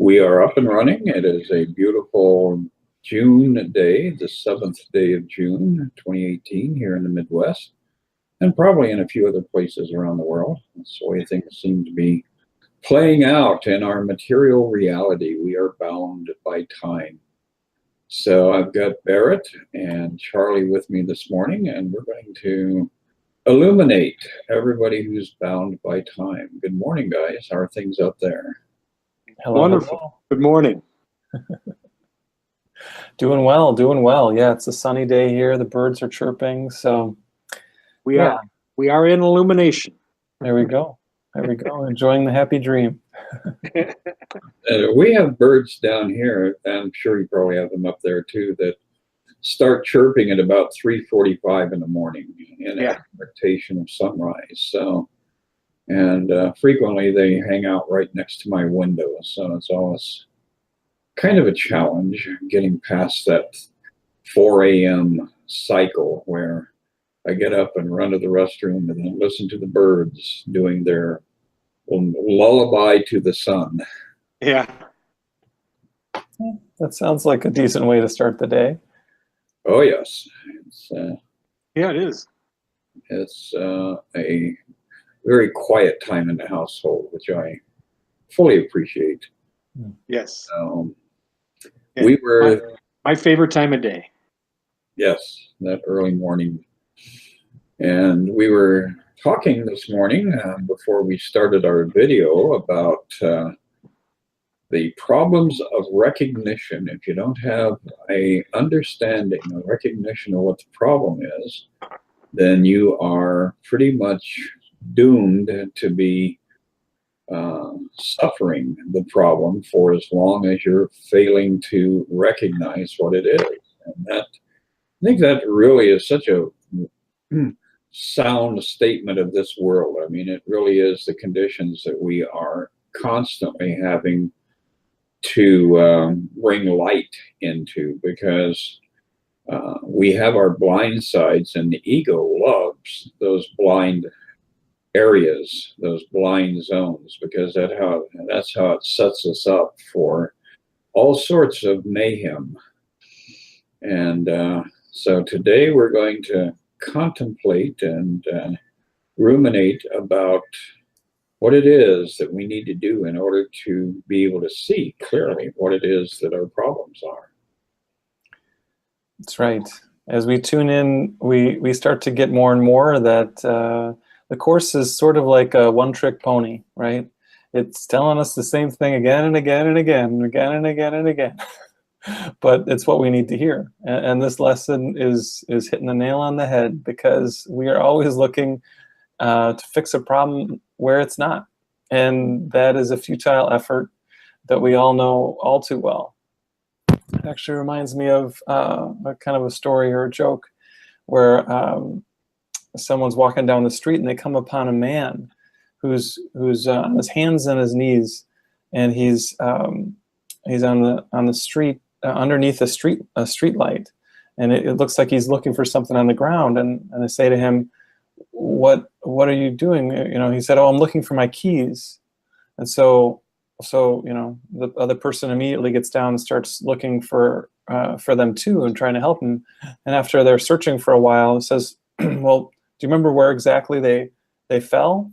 We are up and running. It is a beautiful June day, the 7th day of June, 2018, here in the Midwest, and probably in a few other places around the world. That's the way things seem to be playing out in our material reality. We are bound by time. So I've got Barret and Charlie with me this morning, and we're going to illuminate everybody who's bound by time. Good morning, guys. How are things out there? Hello. Wonderful. Hello. Good morning. Doing well, doing well. Yeah, it's a sunny day here. The birds are chirping. So We are in illumination. there we go. There we go. Enjoying the happy dream. We have birds down here, and I'm sure you probably have them up there too, that start chirping at about 3:45 in the morning in expectation of sunrise. So, and frequently they hang out right next to my window. So it's always kind of a challenge getting past that 4 a.m. cycle where I get up and run to the restroom and then listen to the birds doing their lullaby to the sun. Yeah. That sounds like a decent way to start the day. Oh yes, Yeah, it is. It's a very quiet time in the household, which I fully appreciate. Yes. We were my favorite time of day. Yes, that early morning, and we were talking this morning before we started our video about the problems of recognition. If you don't have a understanding, a recognition of what the problem is, then you are pretty much doomed to be suffering the problem for as long as you're failing to recognize what it is. And that, I think that really is such a sound statement of this world. I mean, it really is the conditions that we are constantly having to bring light into, because we have our blind sides, and the ego loves those blind areas, those blind zones, because that's how it sets us up for all sorts of mayhem. And so today we're going to contemplate and ruminate about what it is that we need to do in order to be able to see clearly what it is that our problems are. That's right. As we tune in, we start to get more and more that the Course is sort of like a one-trick pony, right? It's telling us the same thing again and again and again and again and again and again. But it's what we need to hear. And this lesson is hitting the nail on the head, because we are always looking to fix a problem where it's not. And that is a futile effort that we all know all too well. It actually reminds me of a kind of a story or a joke where someone's walking down the street and they come upon a man who's on his hands and his knees, and he's on the street underneath a street light, and it looks like he's looking for something on the ground, and I say to him, what are you doing? You know, he said, oh, I'm looking for my keys. And so you know, the other person immediately gets down and starts looking for them too, and trying to help him. And after they're searching for a while, it says, well, do you remember where exactly they fell?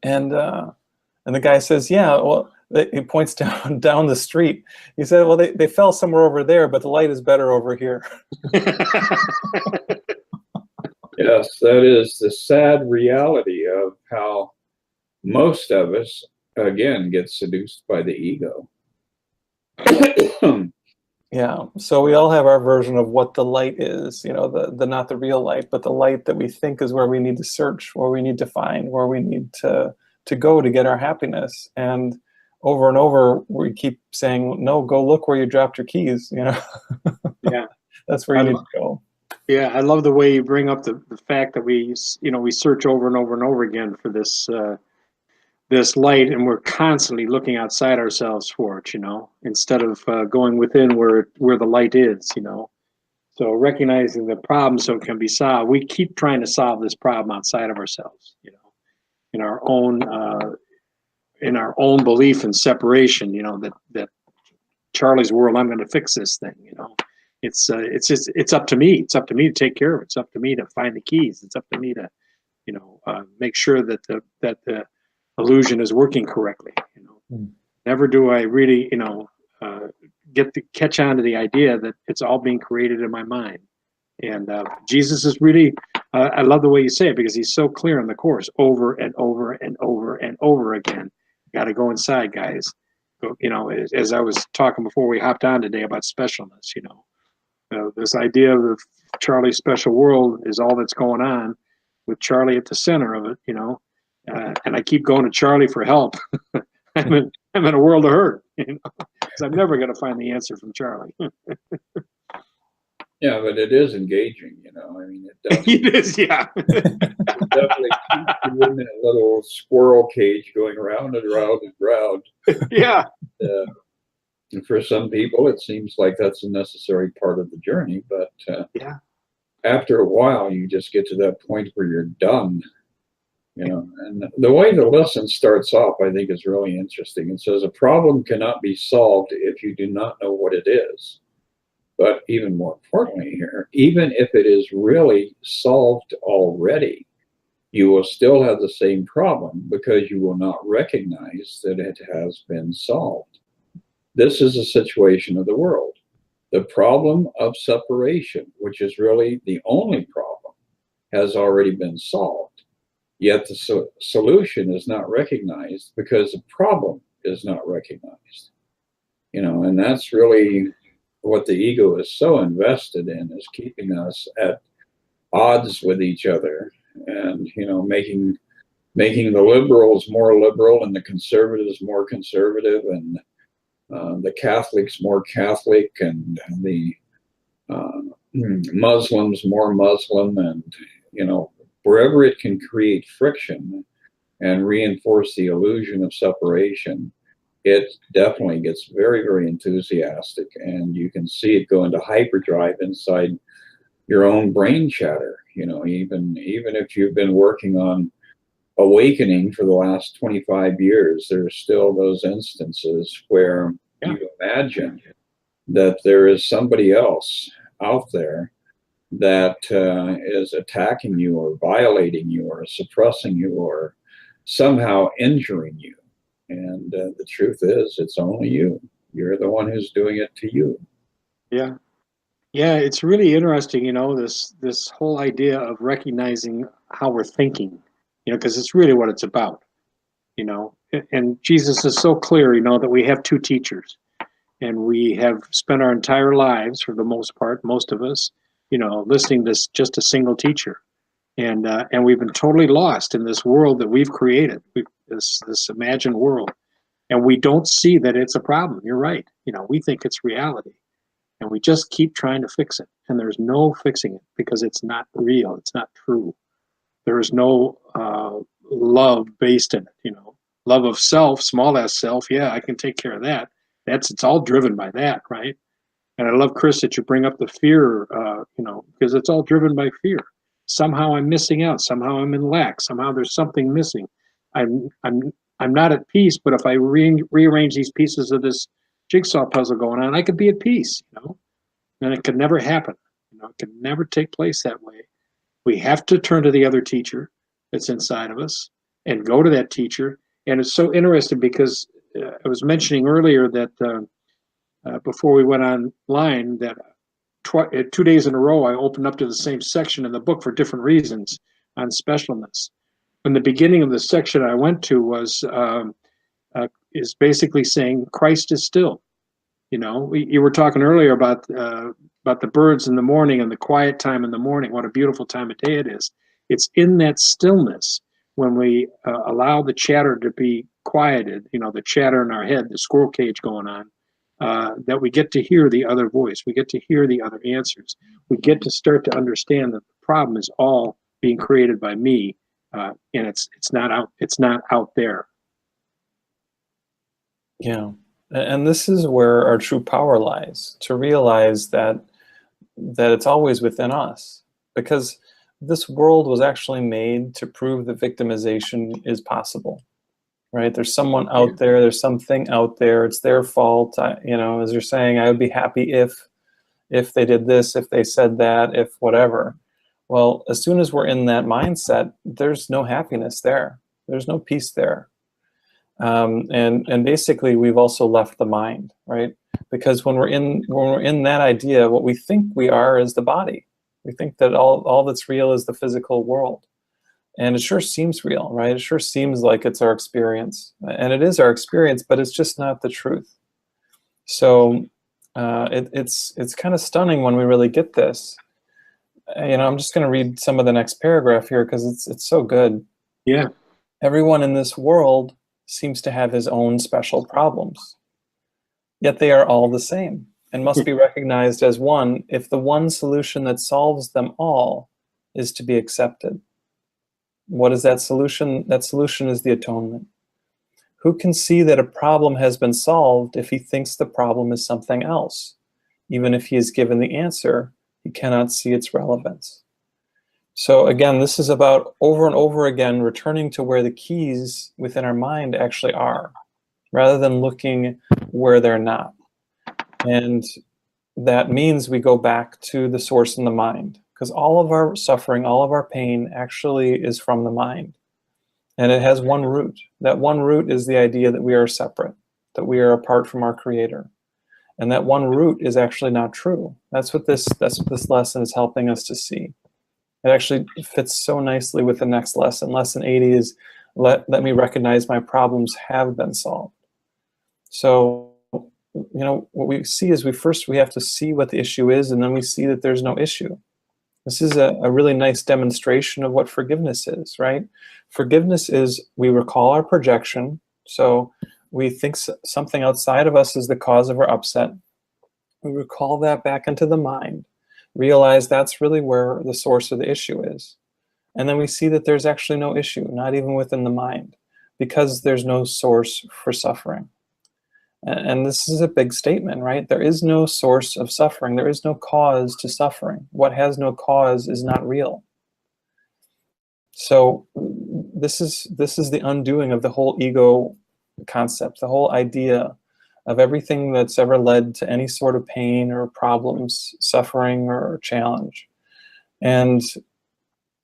And the guy says, yeah, well, he points down the street. He said, well, they fell somewhere over there, but the light is better over here. Yes, that is the sad reality of how most of us, again, get seduced by the ego. Yeah, so we all have our version of what the light is, you know, the not the real light, but the light that we think is where we need to search, where we need to find, where we need to go to get our happiness. And over, we keep saying, no, go look where you dropped your keys, you know. Yeah, that's where you need to go. Yeah, I love the way you bring up the fact that we search over and over and over again for this this light, and we're constantly looking outside ourselves for it, you know, instead of going within where the light is, you know. So recognizing the problem so it can be solved, we keep trying to solve this problem outside of ourselves, you know, in our own in our own belief in separation, you know, that Charlie's world, I'm going to fix this thing, you know. It's up to me. It's up to me to take care of it. It's up to me to find the keys. It's up to me to, you know, make sure that the illusion is working correctly. You know, never do I really, you know, catch on to the idea that it's all being created in my mind. And Jesus is really, I love the way you say it, because he's so clear in the Course, over and over and over and over again. Got to go inside, guys. You know, as I was talking before we hopped on today about specialness, you know, this idea of Charlie's special world is all that's going on, with Charlie at the center of it, you know. And I keep going to Charlie for help. I'm in a world of hurt, you know, because I'm never going to find the answer from Charlie. Yeah, but it is engaging, you know. I mean, it definitely, It is, yeah. it definitely keeps you in that little squirrel cage going round and round and round. Yeah. And for some people, it seems like that's a necessary part of the journey. But Yeah. after a while, you just get to that point where you're done, you know. And the way the lesson starts off, I think, is really interesting. It says, a problem cannot be solved if you do not know what it is. But even more importantly here, even if it is really solved already, you will still have the same problem because you will not recognize that it has been solved. This is a situation of the world. The problem of separation, which is really the only problem, has already been solved. Yet the solution is not recognized because the problem is not recognized. You know, and that's really what the ego is so invested in, is keeping us at odds with each other, and, you know, making the liberals more liberal and the conservatives more conservative, and the Catholics more Catholic, and the Muslims more Muslim, and, you know, wherever it can create friction and reinforce the illusion of separation, it definitely gets very, very enthusiastic, and you can see it go into hyperdrive inside your own brain chatter. You know, even if you've been working on awakening for the last 25 years, there's still those instances where you imagine that there is somebody else out there that is attacking you or violating you or suppressing you or somehow injuring you. And the truth is, it's only you. You're the one who's doing it to you. Yeah. Yeah, it's really interesting, you know, this whole idea of recognizing how we're thinking, you know, because it's really what it's about, you know. And Jesus is so clear, you know, that we have two teachers, and we have spent our entire lives, for the most part, most of us, you know, listening to just a single teacher. And we've been totally lost in this world that we've created, this imagined world. And we don't see that it's a problem. You're right. You know, we think it's reality. And we just keep trying to fix it. And there's no fixing it, because it's not real. It's not true. There is no love based in it, you know. Love of self, small s self, yeah, I can take care of that. It's all driven by that, right? And I love, Chris, that you bring up the fear, you know, because it's all driven by fear. Somehow I'm missing out. Somehow I'm in lack. Somehow there's something missing. I'm not at peace, but if I rearrange these pieces of this jigsaw puzzle going on, I could be at peace, you know. And it could never happen. You know, it could never take place that way. We have to turn to the other teacher that's inside of us and go to that teacher. And it's so interesting because I was mentioning earlier that before we went online, that 2 days in a row I opened up to the same section in the book for different reasons on specialness. In the beginning of the section I went to was is basically saying Christ is still. You know, you were talking earlier about the birds in the morning and the quiet time in the morning. What a beautiful time of day it is. It's in that stillness, when we allow the chatter to be quieted, you know, the chatter in our head, the squirrel cage going on, that we get to hear the other voice. We get to hear the other answers. We get to start to understand that the problem is all being created by me, and it's not out there. Yeah. And this is where our true power lies, to realize that it's always within us, because this world was actually made to prove that victimization is possible. right? There's someone out there, there's something out there, it's their fault. You know, as you're saying, I would be happy if they did this, if they said that, if whatever. Well, as soon as we're in that mindset, there's no happiness there. There's no peace there. And basically we've also left the mind, right? Because when we're in that idea, what we think we are is the body. We think that all that's real is the physical world. And it sure seems real, right? It sure seems like it's our experience. And it is our experience, but it's just not the truth. So it's kind of stunning when we really get this. You know, I'm just going to read some of the next paragraph here because it's so good. Yeah. Everyone in this world seems to have his own special problems. Yet they are all the same and must be recognized as one if the one solution that solves them all is to be accepted. What is that solution? That solution is the atonement. Who can see that a problem has been solved if he thinks the problem is something else? Even if he is given the answer, he cannot see its relevance. So again, this is about over and over again returning to where the keys within our mind actually are, rather than looking where they're not. And that means we go back to the source in the mind, because all of our suffering, all of our pain actually is from the mind. And it has one root. That one root is the idea that we are separate, that we are apart from our Creator. And that one root is actually not true. That's what this lesson is helping us to see. It actually fits so nicely with the next lesson. Lesson 80 is, let me recognize my problems have been solved. So, you know, what we see is we have to see what the issue is, and then we see that there's no issue. This is a really nice demonstration of what forgiveness is, right? Forgiveness is we recall our projection. So we think something outside of us is the cause of our upset. We recall that back into the mind, realize that's really where the source of the issue is. And then we see that there's actually no issue, not even within the mind, because there's no source for suffering. And this is a big statement, right? There is no source of suffering. There is no cause to suffering. What has no cause is not real. So this is the undoing of the whole ego concept, the whole idea of everything that's ever led to any sort of pain or problems, suffering or challenge. And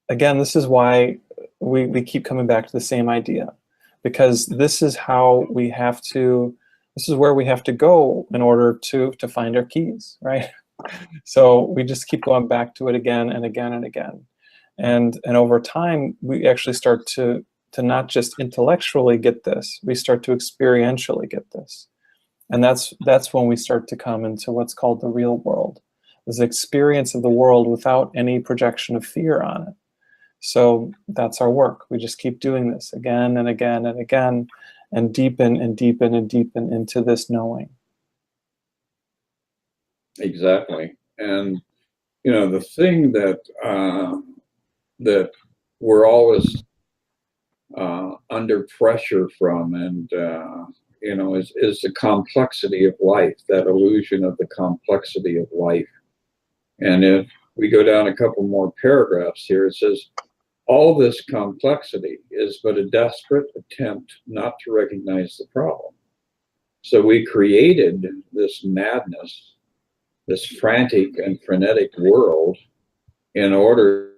again, this is why we keep coming back to the same idea, because this is how we have to, this is where we have to go in order to find our keys, right? So we just keep going back to it again and again and again. And over time, we actually start to not just intellectually get this, we start to experientially get this. And that's when we start to come into what's called the real world, this experience of the world without any projection of fear on it. So that's our work. We just keep doing this again and again and again, and deepen and deepen and deepen into this knowing. Exactly. And, you know, the thing that that we're always under pressure from, and you know, is the complexity of life, that illusion of the complexity of life. And if we go down a couple more paragraphs here, it says, all this complexity is but a desperate attempt not to recognize the problem. So we created this madness, this frantic and frenetic world, in order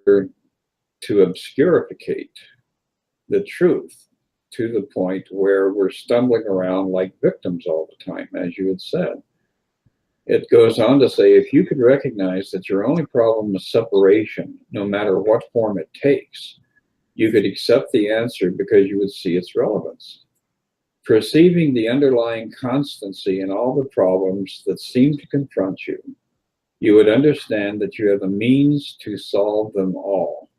to obscuricate the truth to the point where we're stumbling around like victims all the time, as you had said. It goes on to say, if you could recognize that your only problem is separation, no matter what form it takes, you could accept the answer because you would see its relevance. Perceiving the underlying constancy in all the problems that seem to confront you, you would understand that you have the means to solve them all.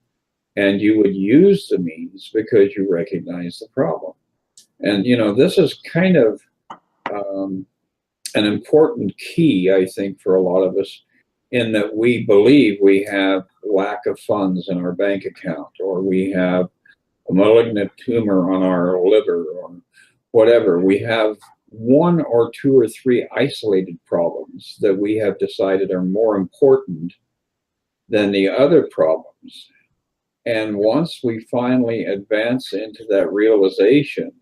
And you would use the means because you recognize the problem. And, you know, this is kind of an important key, I think, for a lot of us, in that we believe we have lack of funds in our bank account, or we have a malignant tumor on our liver, or whatever. We have one or two or three isolated problems that we have decided are more important than the other problems. And once we finally advance into that realization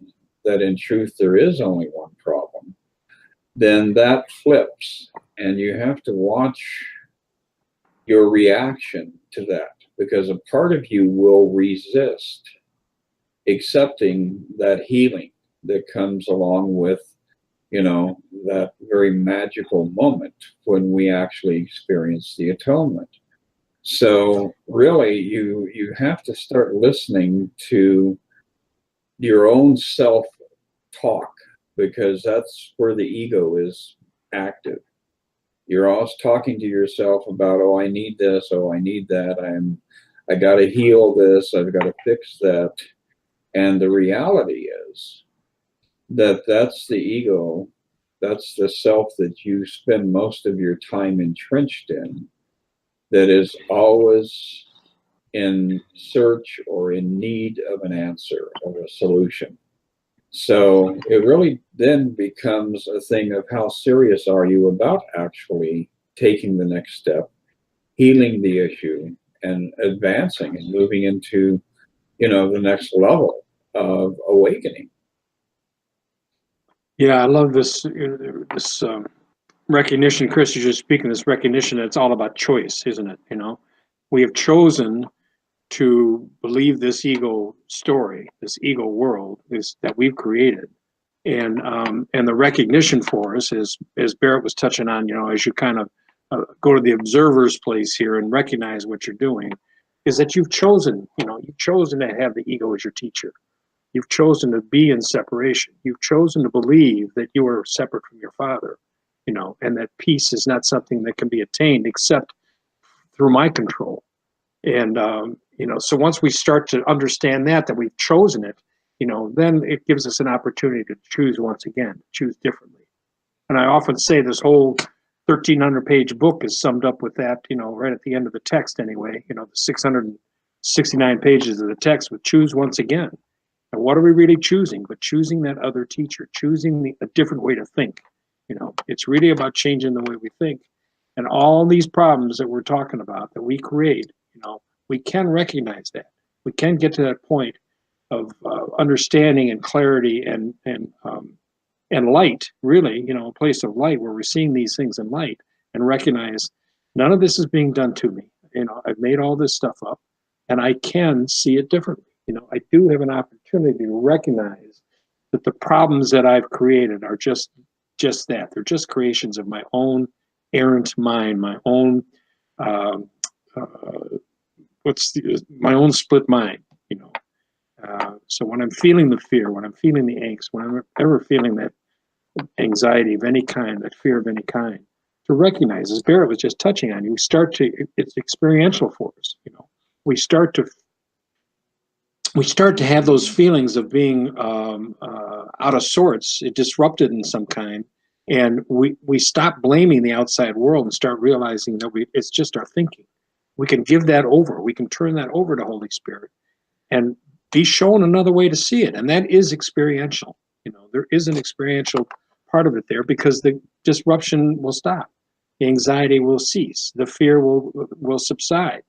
that in truth there is only one problem, then that flips, and you have to watch your reaction to that, because a part of you will resist accepting that healing that comes along with, you know, that very magical moment when we actually experience the atonement. So really, you have to start listening to your own self-talk, because that's where the ego is active. You're always talking to yourself about, oh, I need this, oh, I need that, I got to heal this, I've got to fix that. And the reality is that that's the ego, that's the self that you spend most of your time entrenched in, that is always in search or in need of an answer or a solution. So it really then becomes a thing of how serious are you about actually taking the next step, healing the issue, and advancing and moving into, you know, the next level of awakening. Yeah, I love this recognition, Chris. You're just speaking this recognition that it's all about choice, isn't it? You know, we have chosen to believe this ego story, this ego world is that we've created, and the recognition for us is, as Barret was touching on, you know, as you kind of go to the observer's place here and recognize what you're doing, is that you've chosen, you know, you've chosen to have the ego as your teacher. You've chosen to be in separation. You've chosen to believe that you are separate from your Father, you know, and that peace is not something that can be attained except through my control. And, you know, so once we start to understand that we've chosen it, you know, then it gives us an opportunity to choose once again, choose differently. And I often say this whole 1,300-page book is summed up with that, you know, right at the end of the text anyway, you know, the 669 pages of the text with choose once again. And what are we really choosing? But choosing that other teacher, choosing a different way to think. You know, it's really about changing the way we think. And all these problems that we're talking about that we create, you know, we can recognize that. We can get to that point of understanding and clarity and light, really, you know, a place of light where we're seeing these things in light and recognize none of this is being done to me. You know, I've made all this stuff up and I can see it differently. You know, I do have an opportunity to recognize that the problems that I've created are just that. They're just creations of my own errant mind, my own my own split mind. You know, so when I'm feeling the fear, when I'm feeling the angst, when I'm ever feeling that anxiety of any kind, that fear of any kind, to recognize, as Barret was just touching on, it's experiential for us. You know, we start to have those feelings of being out of sorts, disrupted in some kind, and we stop blaming the outside world and start realizing that it's just our thinking. We can give that over. We can turn that over to Holy Spirit and be shown another way to see it, and that is experiential. You know, there is an experiential part of it there because the disruption will stop, the anxiety will cease, the fear will subside.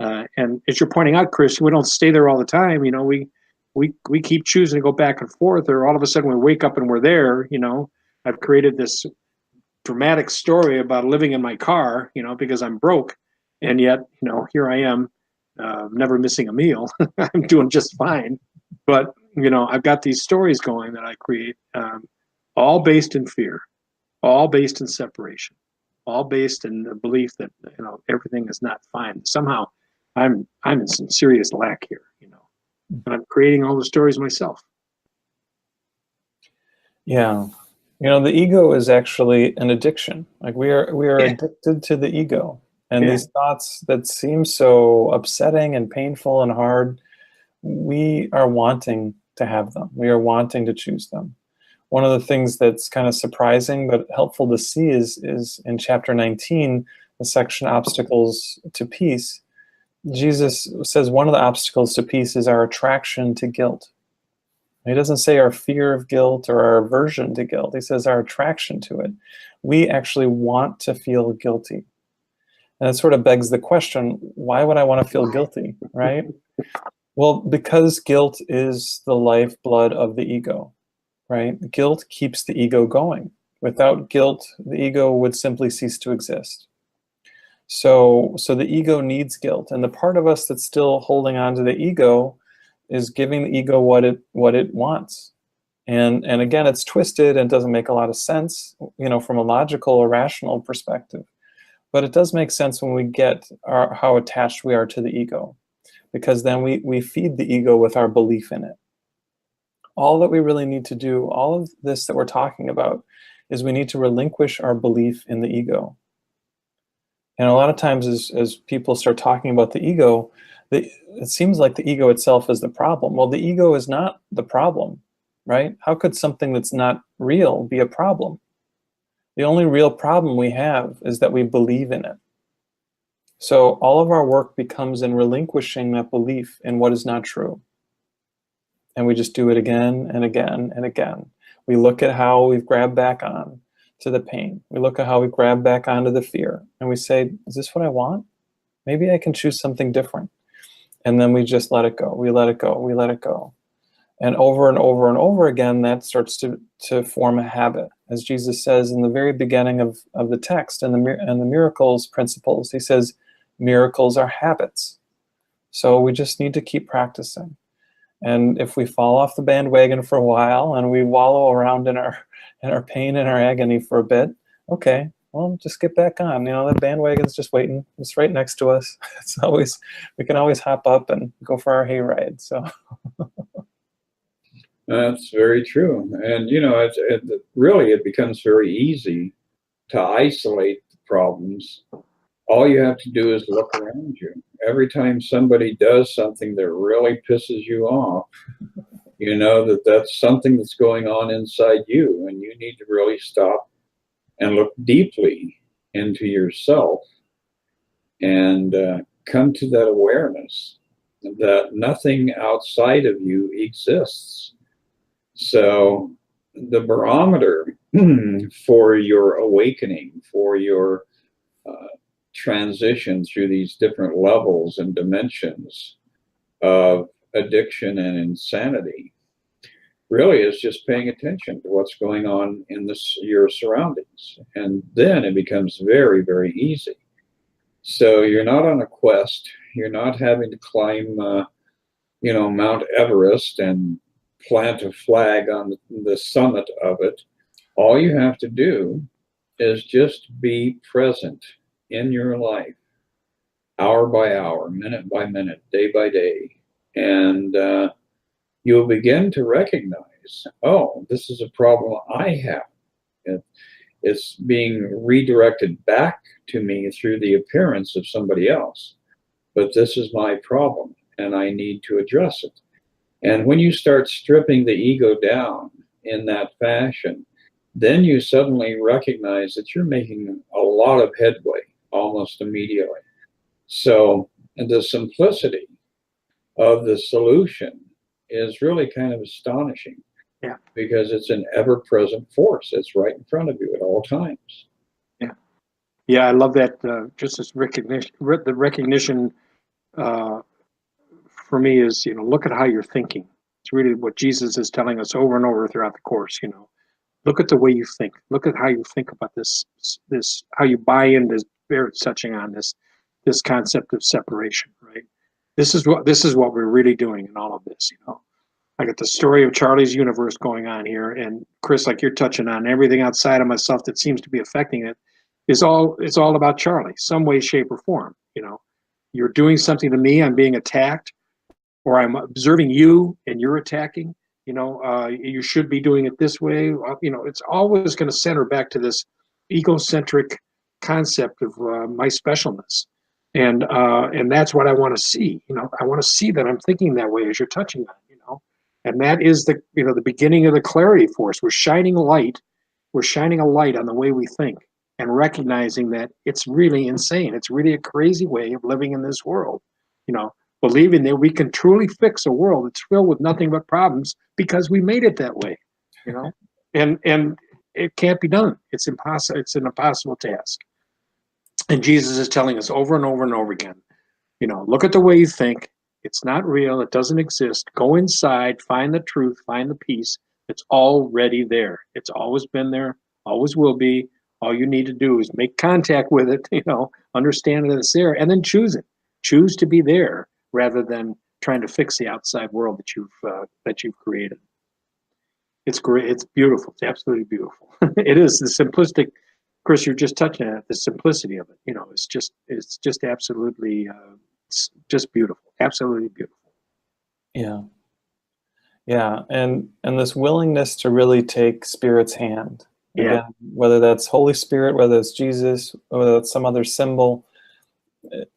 And as you're pointing out, Chris, we don't stay there all the time. You know, we keep choosing to go back and forth, or all of a sudden we wake up and we're there. You know, I've created this dramatic story about living in my car, you know, because I'm broke, and yet, you know, here I am, never missing a meal. I'm doing just fine, but you know, I've got these stories going that I create, all based in fear, all based in separation, all based in the belief that, you know, everything is not fine. Somehow I'm in some serious lack here, you know, and I'm creating all the stories myself. Yeah. You know, the ego is actually an addiction. Like we are addicted to the ego. And these thoughts that seem so upsetting and painful and hard, we are wanting to have them. We are wanting to choose them. One of the things that's kind of surprising but helpful to see is in chapter 19, the section Obstacles to Peace. Jesus says one of the obstacles to peace is our attraction to guilt. He doesn't say our fear of guilt or our aversion to guilt. He says our attraction to it. We actually want to feel guilty. And it sort of begs the question, why would I want to feel guilty, right? Well, because guilt is the lifeblood of the ego. right? Guilt keeps the ego going. Without guilt, the ego would simply cease to exist. So the ego needs guilt, and the part of us that's still holding on to the ego is giving the ego what it wants. And again, it's twisted and doesn't make a lot of sense, from a logical or rational perspective. But it does make sense when we get how attached we are to the ego, because then we feed the ego with our belief in it. All that we really need to do, all of this that we're talking about, is we need to relinquish our belief in the ego. And a lot of times as people start talking about the ego, it seems like the ego itself is the problem. Well, the ego is not the problem, right? How could something that's not real be a problem? The only real problem we have is that we believe in it. So all of our work becomes in relinquishing that belief in what is not true. And we just do it again and again and again. We look at how we've grabbed back on to the pain. We look at how we grab back onto the fear. And we say, is this what I want? Maybe I can choose something different. And then we just let it go. We let it go. We let it go. And over and over and over again, that starts to form a habit. As Jesus says in the very beginning of the text and the miracles principles, he says, miracles are habits. So we just need to keep practicing. And if we fall off the bandwagon for a while and we wallow around in our pain and our agony for a bit, okay, well, just get back on. That bandwagon's just waiting. It's right next to us. We can always hop up and go for our hayride. So. That's very true. And, it becomes very easy to isolate the problems. All you have to do is look around you. Every time somebody does something that really pisses you off, you know that's something that's going on inside you, and you need to really stop and look deeply into yourself and come to that awareness that nothing outside of you exists. So the barometer for your awakening, for your transition through these different levels and dimensions of addiction and insanity really is just paying attention to what's going on in your surroundings. And then it becomes very, very easy. So you're not on a quest. You're not having to climb, Mount Everest and plant a flag on the summit of it. All you have to do is just be present in your life, hour by hour, minute by minute, day by day. And you'll begin to recognize, oh, this is a problem I have. It's being redirected back to me through the appearance of somebody else. But this is my problem, and I need to address it. And when you start stripping the ego down in that fashion, then you suddenly recognize that you're making a lot of headway almost immediately. So the simplicity of the solution is really kind of astonishing. Yeah. Because it's an ever-present force. It's right in front of you at all times. Yeah. Yeah, I love that. Just as recognition, the recognition for me is, look at how you're thinking. It's really what Jesus is telling us over and over throughout the course. Look at the way you think. Look at how you think about this, how you buy into Barret touching on this concept of separation, right? This is what we're really doing in all of this. I got the story of Charlie's universe going on here, and Chris, like you're touching on, everything outside of myself that seems to be affecting it it's all about Charlie, some way, shape, or form. You're doing something to me, I'm being attacked, or I'm observing you and you're attacking. You should be doing it this way. It's always going to center back to this egocentric concept of my specialness, and that's what I want to see. I want to see that I'm thinking that way as you're touching on. And that is the beginning of the clarity force. We're shining a light on the way we think, and recognizing that it's really insane. It's really a crazy way of living in this world. Believing that we can truly fix a world that's filled with nothing but problems because we made it that way. And it can't be done. It's impossible. It's an impossible task. And Jesus is telling us over and over and over again, look at the way you think. It's not real. It doesn't exist. Go inside, find the truth, find the peace. It's already there. It's always been there, always will be. All you need to do is make contact with it, understand that it's there, and then choose it. Choose to be there rather than trying to fix the outside world that you've created. It's great. It's beautiful. It's absolutely beautiful. It is the simplistic. Chris, you're just touching on it. The simplicity of it. It's just absolutely, it's just beautiful. Absolutely beautiful. Yeah. Yeah, and this willingness to really take Spirit's hand. Again, whether that's Holy Spirit, whether it's Jesus, whether it's some other symbol,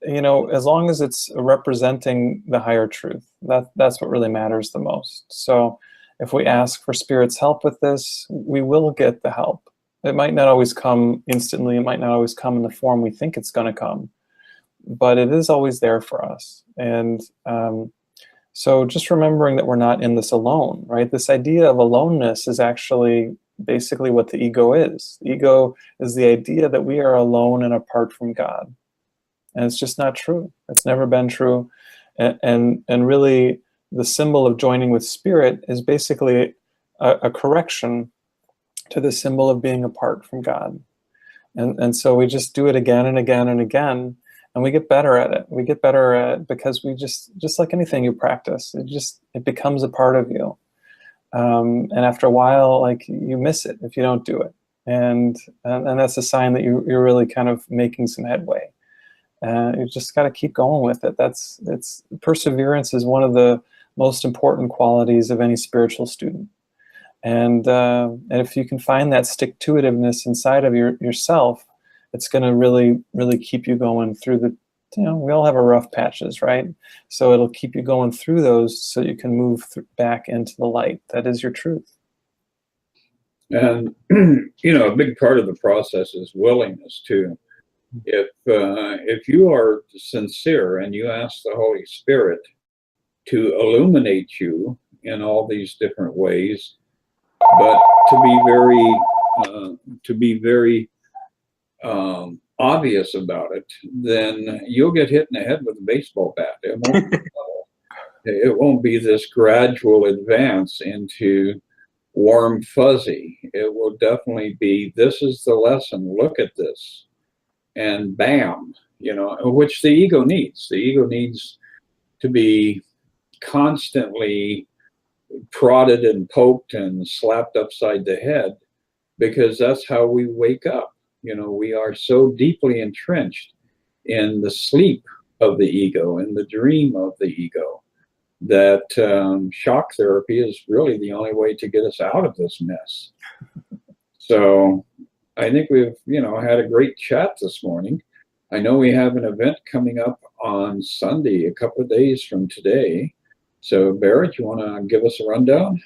as long as it's representing the higher truth, that's what really matters the most. So if we ask for Spirit's help with this, we will get the help. It might not always come instantly. It might not always come in the form we think it's going to come, but it is always there for us. And so just remembering that we're not in this alone, right? This idea of aloneness is actually basically what the ego is. The ego is the idea that we are alone and apart from God. And it's just not true. It's never been true. And really, the symbol of joining with Spirit is basically a correction to the symbol of being apart from God. And so we just do it again and again and again, and we get better at it. We get better at it because we just like anything you practice, it becomes a part of you. And after a while, like, you miss it if you don't do it. And that's a sign that you're really kind of making some headway. You just got to keep going with it. Perseverance is one of the most important qualities of any spiritual student. And if you can find that stick-to-itiveness inside of yourself, it's going to really, really keep you going through the, we all have our rough patches, right? So it'll keep you going through those so you can move back into the light. That is your truth. And, a big part of the process is willingness too. If you are sincere and you ask the Holy Spirit to illuminate you in all these different ways, but to be very obvious about it, then you'll get hit in the head with a baseball bat. It won't be this gradual advance into warm fuzzy. It will definitely be, this is the lesson, look at this, and bam, which the ego needs. The ego needs to be constantly prodded and poked and slapped upside the head, because that's how we wake up. We are so deeply entrenched in the sleep of the ego, in the dream of the ego, that shock therapy is really the only way to get us out of this mess. So I think we've, had a great chat this morning. I know we have an event coming up on Sunday, a couple of days from today. So Barret, you want to give us a rundown?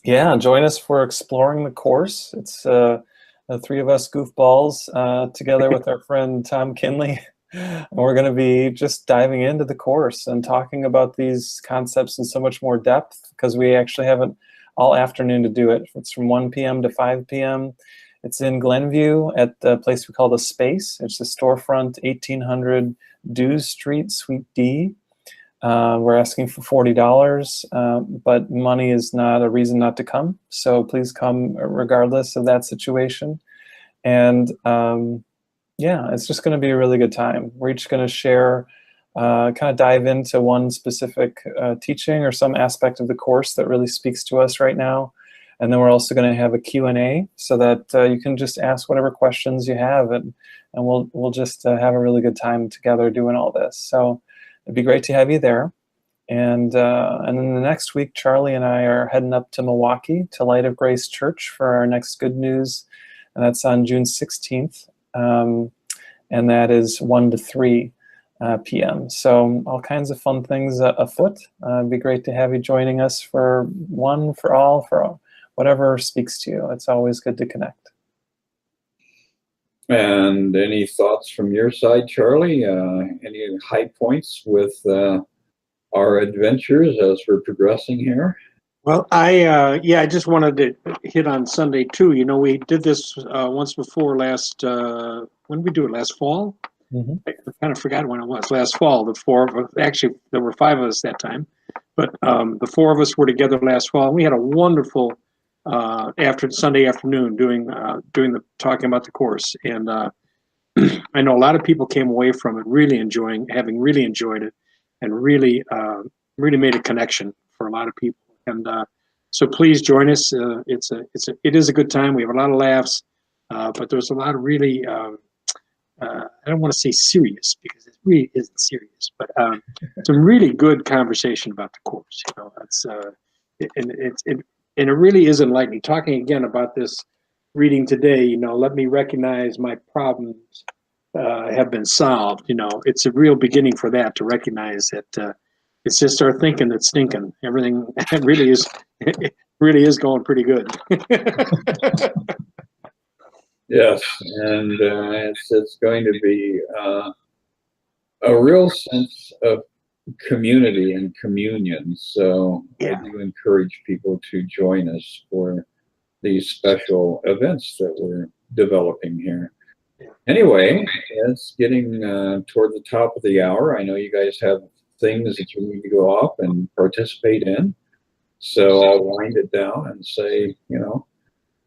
Yeah, join us for Exploring the Course. It's the three of us goofballs together with our friend Tom Kinley. And we're going to be just diving into the course and talking about these concepts in so much more depth, because we actually have it all afternoon to do it. It's from 1 p.m. to 5 p.m. It's in Glenview at the place we call The Space. It's the storefront, 1800 Dews Street, Suite D. We're asking for $40, but money is not a reason not to come. So please come regardless of that situation. And yeah, it's just going to be a really good time. We're each going to share, kind of dive into one specific teaching or some aspect of the course that really speaks to us right now. And then we're also going to have a Q&A so that you can just ask whatever questions you have, and we'll just have a really good time together doing all this. So it'd be great to have you there. And then the next week, Charlie and I are heading up to Milwaukee to Light of Grace Church for our next Good News, and that's on June 16th, and that is 1 to 3 p.m. So all kinds of fun things afoot. It'd be great to have you joining us for one, for all, for whatever speaks to you. It's always good to connect. And any thoughts from your side, Charlie? Any high points with our adventures as we're progressing here? Well, I just wanted to hit on Sunday too. We did this once before last. When did we do it? Last fall. Mm-hmm. I kind of forgot when it was. Last fall. The four of us, actually, there were 5 of us that time, but the 4 of us were together last fall. And we had a wonderful after Sunday afternoon doing the talking about the course. And I know a lot of people came away from it having really enjoyed it, and really made a connection for a lot of people. And so please join us. It is a good time. We have a lot of laughs, but there's a lot of really I don't want to say serious, because it really isn't serious, but some really good conversation about the course. You know, that's and it really is enlightening. Talking again about this reading today, you know, let me recognize my problems have been solved. You know, it's a real beginning for that, to recognize that it's just our thinking that's stinking. Everything it really is going pretty good. Yes, and it's going to be a real sense of community and communion. So Yeah. I do encourage people to join us for these special events that we're developing here. Anyway, it's getting toward the top of the hour. I know you guys have things that you need to go off and participate in. So I'll wind it down and say, you know,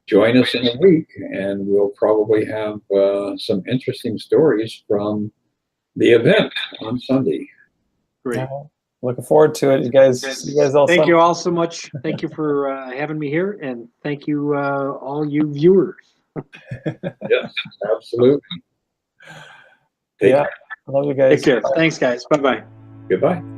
join us in a week, and we'll probably have some interesting stories from the event on Sunday. Great. Looking forward to it. You guys all. Thank you all so much. Thank you for having me here, and thank you all you viewers. Yes, absolutely. Take care. I love you guys. Take care. Thanks, guys. Bye-bye. Goodbye.